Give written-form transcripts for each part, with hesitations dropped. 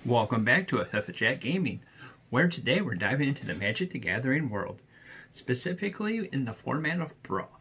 Welcome back to a Chat Gaming, where today we're diving into the Magic the Gathering world, specifically in the format of Brawl.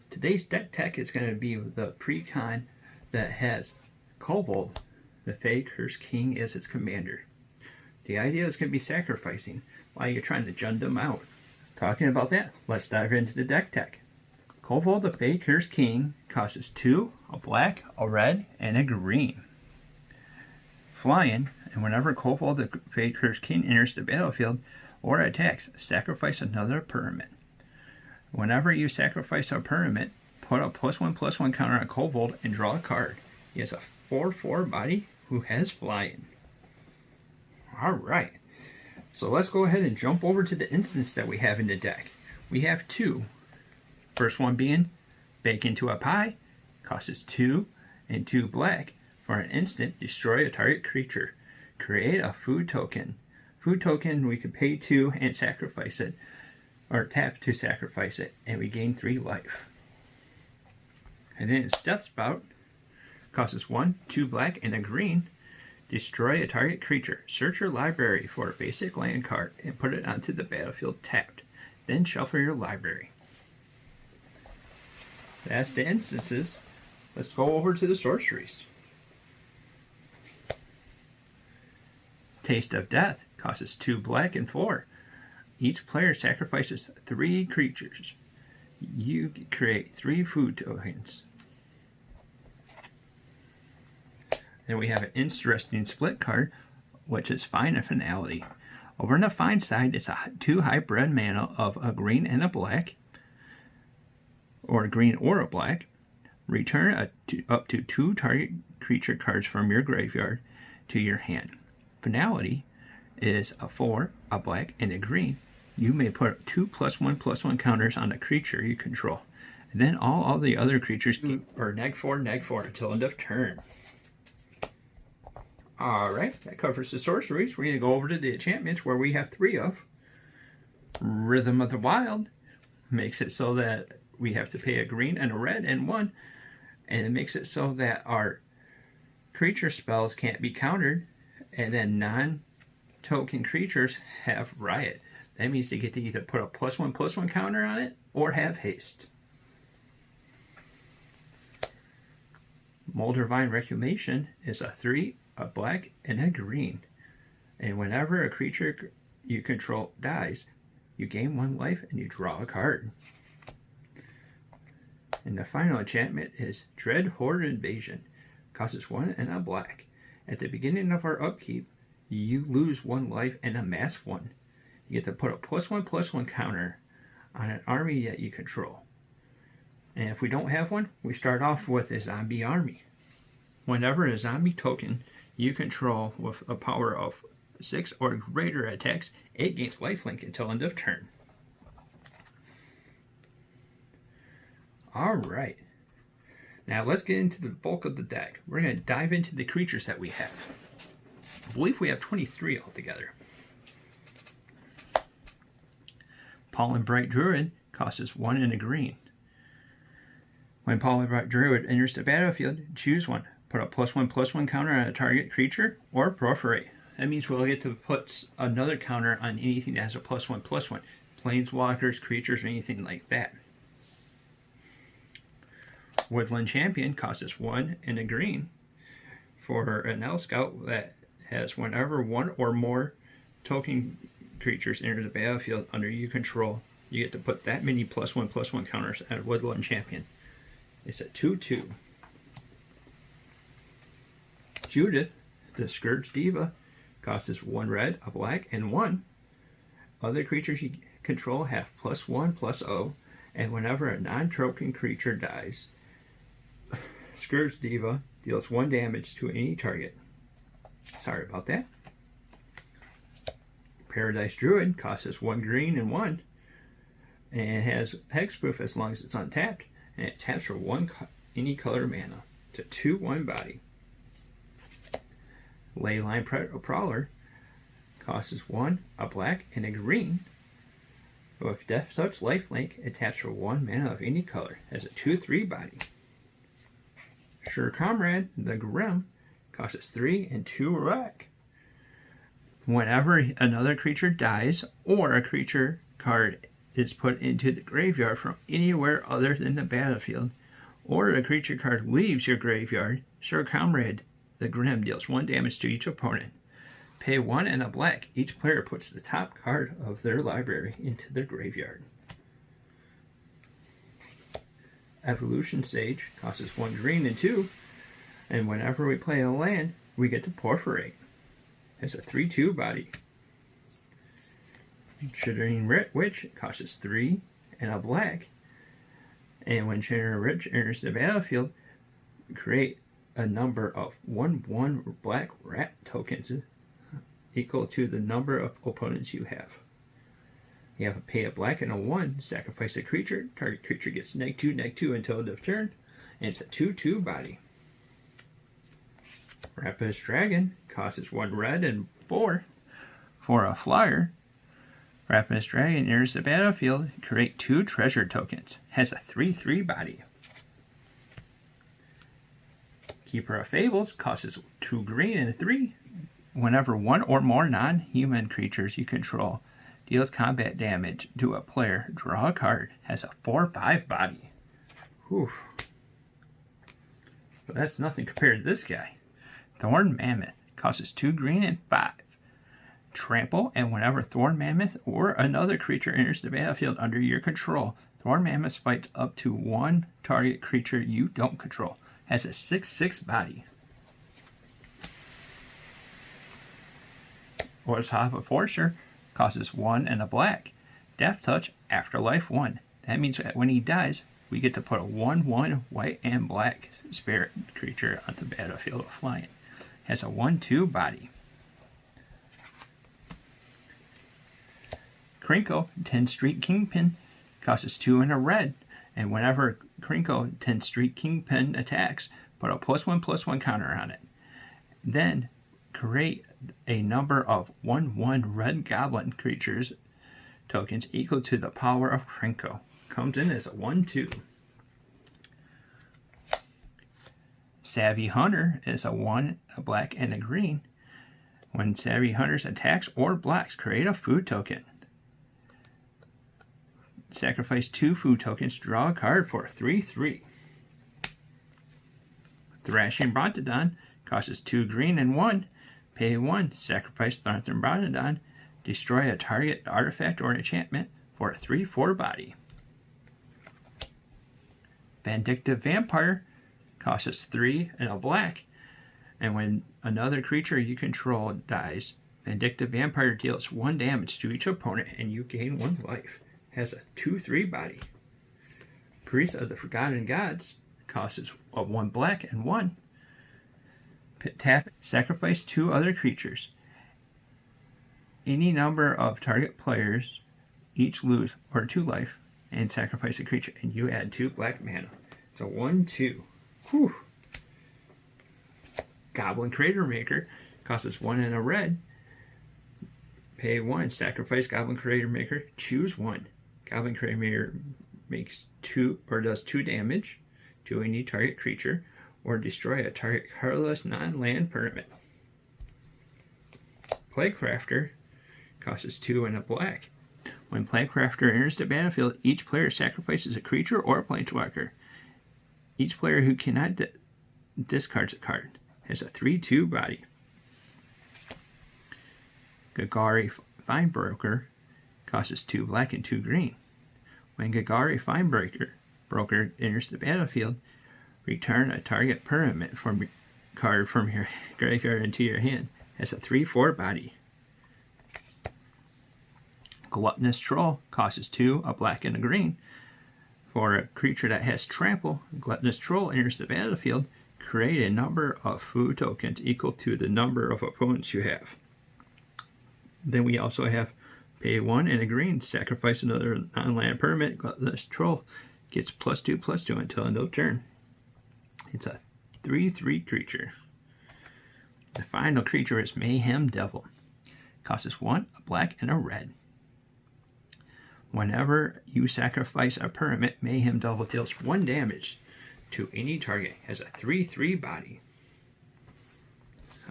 Today's deck tech is going to be the Precon that has Korvold, the Fae-Cursed King, as its commander. The idea is going to be sacrificing while you're trying to jund them out. Talking about that, let's dive into the deck tech. Korvold, the Fae-Cursed King, costs 2, a black, a red, and a green. Flying, and whenever Korvold, the Fae-Cursed King, enters the battlefield or attacks, sacrifice another permanent. Whenever you sacrifice a permanent, put a +1/+1 counter on Korvold and draw a card. He has a 4/4 body who has flying. Alright, so let's go ahead and jump over to the instance that we have in the deck. We have 2. First one being Bake into a Pie, costs 2 and 2 black. For an instant, destroy a target creature. Create a food token. Food token, we can pay 2 and sacrifice it, or tap to sacrifice it, and we gain 3 life. And then its Death Spout costs 1, 2 black, and a green. Destroy a target creature. Search your library for a basic land card and put it onto the battlefield tapped. Then shuffle your library. That's the instances. Let's go over to the sorceries. Taste of Death costs 2 black and 4. Each player sacrifices 3 creatures. You create 3 food tokens. Then we have an interesting split card, which is Fine and Finality. Over on the Fine side is 2 hybrid mana of a green and a black, or a green or a black. Return up to 2 target creature cards from your graveyard to your hand. Finality is a 4, a black, and a green. You may put 2 +1/+1 counters on a creature you control. And then all the other creatures are -4 until end of turn. Alright, that covers the sorceries. We're going to go over to the enchantments, where we have 3 of. Rhythm of the Wild makes it so that we have to pay a green and a red and 1. And it makes it so that our creature spells can't be countered. And then non-token creatures have Riot. That means they get to either put a +1/+1 counter on it or have haste. Moldavine Reclamation is a 3, a black, and a green. And whenever a creature you control dies, you gain 1 life and you draw a card. And the final enchantment is Dread Horde Invasion. Costs 1 and a black. At the beginning of our upkeep, you lose 1 life and amass 1. You get to put a +1/+1 counter on an army that you control. And if we don't have one, we start off with a zombie army. Whenever a zombie token you control with a power of 6 or greater attacks, it gains lifelink until end of turn. Alright. Now let's get into the bulk of the deck. We're going to dive into the creatures that we have. I believe we have 23 altogether. Pollen Bright Druid costs 1 and a green. When Pollen Bright Druid enters the battlefield, choose 1. Put a +1/+1 counter on a target creature or proliferate. That means we'll get to put another counter on anything that has a +1/+1. Planeswalkers, creatures, or anything like that. Woodland Champion costs 1 and a green for an L Scout that has whenever 1 or more token creatures enter the battlefield under your control, you get to put that many +1/+1 counters at Woodland Champion. It's a 2/2. Judith, the Scourge Diva, costs 1 red, a black, and 1. Other creatures you control have +1/+0, and whenever a non-token creature dies, Scourge Diva deals 1 damage to any target. Sorry about that. Paradise Druid costs 1 green and 1. And has hexproof as long as it's untapped. And it taps for 1 any color mana. It's a 2/1 body. Leyline Prowler costs 1, a black, and a green. With Death Touch Lifelink, it taps for 1 mana of any color. Has a 2/3 body. Sure Comrade, the Grim, costs 3 and 2 black. Whenever another creature dies or a creature card is put into the graveyard from anywhere other than the battlefield, or a creature card leaves your graveyard, Sir Comrade the Grim deals 1 damage to each opponent. Pay 1 and a black. Each player puts the top card of their library into their graveyard. Evolution Sage costs 1 green and 2, and whenever we play a land, we get to Porphyry. It's a 3/2 body. Chittering Witch costs 3 and a black. And when Chittering Witch enters the battlefield, create a number of 1/1 black rat tokens equal to the number of opponents you have. You have to pay a black and a 1, sacrifice a creature. Target creature gets -2/-2 until end of turn. And it's a 2/2 body. Rapid Dragon costs 1 red and 4 for a flyer. Rapid Dragon enters the battlefield. Create 2 treasure tokens. Has a 3/3 body. Keeper of Fables costs 2 green and 3. Whenever 1 or more non-human creatures you control deals combat damage to a player, draw a card. Has a 4/5 body. Whew. But that's nothing compared to this guy. Thorn Mammoth costs 2 green and 5. Trample, and whenever Thorn Mammoth or another creature enters the battlefield under your control, Thorn Mammoth fights up to 1 target creature you don't control. Has a 6/6 body. Orzhov Enforcer costs 1 and a black. Death Touch, Afterlife 1. That means that when he dies, we get to put a 1/1 white and black spirit creature on the battlefield of flying. Has a 1/2 body. Crinkle, 10 Street Kingpin, costs 2 and a red. And whenever Crinkle, 10 Street Kingpin attacks, put a +1/+1 counter on it. Then create a number of 1/1 red goblin creatures tokens equal to the power of Crinkle. Comes in as a 1/2. Savvy Hunter is a 1, a black, and a green. When Savvy Hunters attacks or blocks, create a food token. Sacrifice 2 food tokens, draw a card for a 3/3. Thrashing Brontodon costs 2 green and 1. Pay 1, sacrifice Thrashing Brontodon, destroy a target artifact or enchantment for a 3/4 body. Vindictive Vampire costs 3 and a black. And when another creature you control dies, Vindictive Vampire deals 1 damage to each opponent and you gain 1 life. Has a 2/3 body. Priest of the Forgotten Gods costs 1 black and 1. Tap, sacrifice 2 other creatures. Any number of target players each lose or 2 life, and sacrifice a creature, and you add 2 black mana. It's a 1/2. Whew. Goblin Crater Maker costs 1 and a red. Pay 1, sacrifice Goblin Crater Maker, choose 1. Goblin Crater Maker makes 2 or does 2 damage to any target creature or destroy a target colorless non-land permanent. Plaguecrafter costs 2 and a black. When Plaguecrafter enters the battlefield, each player sacrifices a creature or a Planewalker. Each player who cannot discards a card. Has a 3/2 body. Gagari Finebroker costs 2 black and 2 green. When Gagari Finebroker enters the battlefield, return a target permanent card from your graveyard into your hand. Has a 3/4 body. Gluttonous Troll costs 2, a black and a green. For a creature that has trample, Gluttonous Troll enters the battlefield. Create a number of food tokens equal to the number of opponents you have. Then we also have pay 1 and a green, sacrifice another non-land permanent. Gluttonous Troll gets +2/+2 until end of turn. It's a 3/3 creature. The final creature is Mayhem Devil. Costs 1, a black, and a red. Whenever you sacrifice a permanent, Mayhem Devil deals 1 damage to any target. Has a 3/3 body.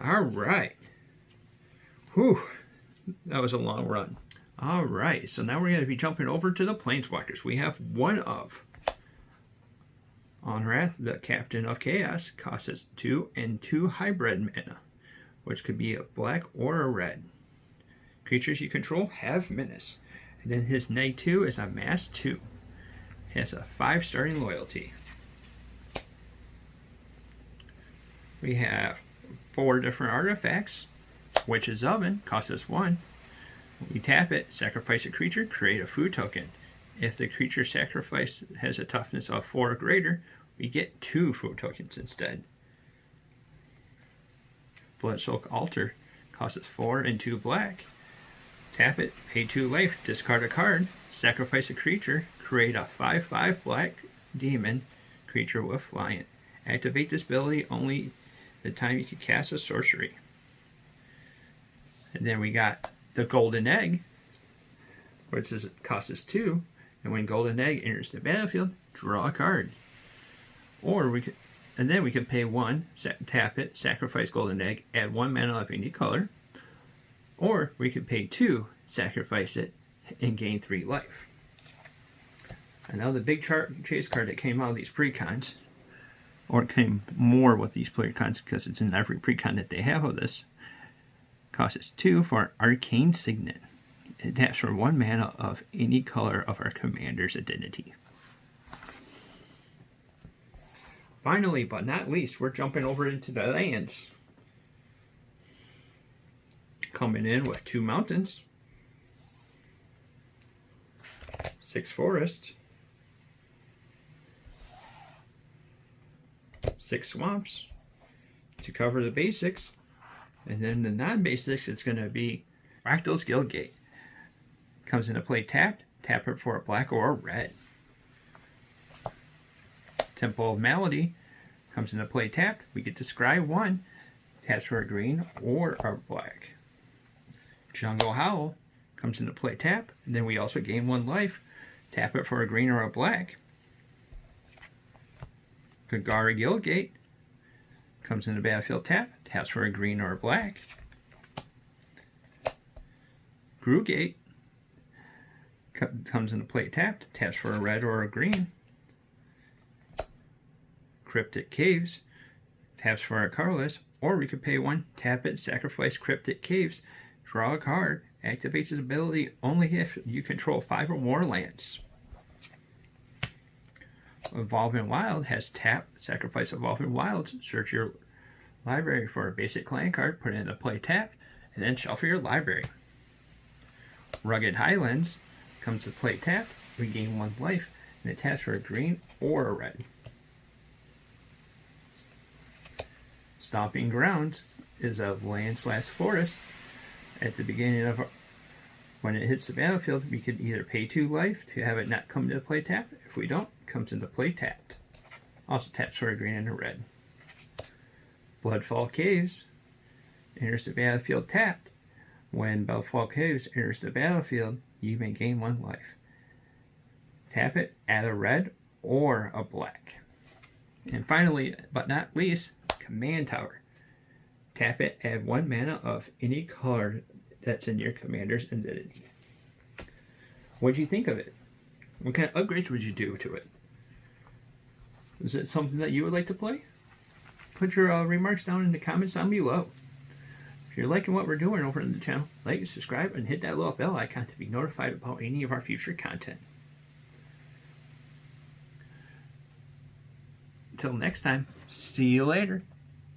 Alright. Whew. That was a long run. All right, so now we're going to be jumping over to the Planeswalkers. We have one of Onrath, the Captain of Chaos, costs us 2 and 2 hybrid mana, which could be a black or a red. Creatures you control have menace. And then his -2 is a mass 2. He has a 5 starting loyalty. We have 4 different artifacts. Witch's Oven costs us 1. We tap it, sacrifice a creature, create a food token. If the creature sacrificed has a toughness of 4 or greater, we get 2 food tokens instead. Bloodsoak Altar costs us 4 and 2 black. Tap it, pay 2 life, discard a card, sacrifice a creature, create a 5/5 black demon creature with flying. Activate this ability only the time you can cast a sorcery. And then we got the Golden Egg, which costs us 2, and when Golden Egg enters the battlefield, draw a card. Or we could, and then we could pay 1, tap it, sacrifice Golden Egg, add 1 mana of any color. Or we could pay 2, sacrifice it, and gain 3 life. And now the big chase card that came out of these precons, or it came more with these precons because it's in every precon that they have of this, costs us 2 for Arcane Signet. It taps for 1 mana of any color of our commander's identity. Finally, but not least, we're jumping over into the lands. Coming in with 2 mountains, 6 forests, 6 swamps to cover the basics. And then the non-basics, it's going to be Rakdos Guildgate. Comes into play tapped, tap it for a black or a red. Temple of Malady comes into play tapped. We get to scry 1, taps for a green or a black. Jungle Howl comes into play tap, and then we also gain 1 life, tap it for a green or a black. Golgari Guildgate comes into battlefield tap, taps for a green or a black. Grewgate comes into play tapped, taps for a red or a green. Cryptic Caves taps for a colorless, or we could pay 1, tap it, sacrifice Cryptic Caves, draw a card, activates its ability only if you control 5 or more lands. Evolving Wild has tap, sacrifice Evolving Wilds, search your library for a basic clan card, put it into play tap, and then shuffle your library. Rugged Highlands comes to play tap, we gain 1 life, and it taps for a green or a red. Stomping Grounds is a land/forest. At the beginning of when it hits the battlefield, we can either pay 2 life to have it not come into play tap. If we don't, it comes into play tapped. Also taps for a green and a red. Bloodfall Caves enters the battlefield tapped. When Bloodfall Caves enters the battlefield, you may gain 1 life. Tap it, add a red or a black. And finally, but not least, Command Tower. Tap it, add 1 mana of any color that's in your commander's identity. What do you think of it? What kind of upgrades would you do to it? Is it something that you would like to play? Put your remarks down in the comments down below. If you're liking what we're doing over on the channel, like, subscribe, and hit that little bell icon to be notified about any of our future content. Until next time, see you later.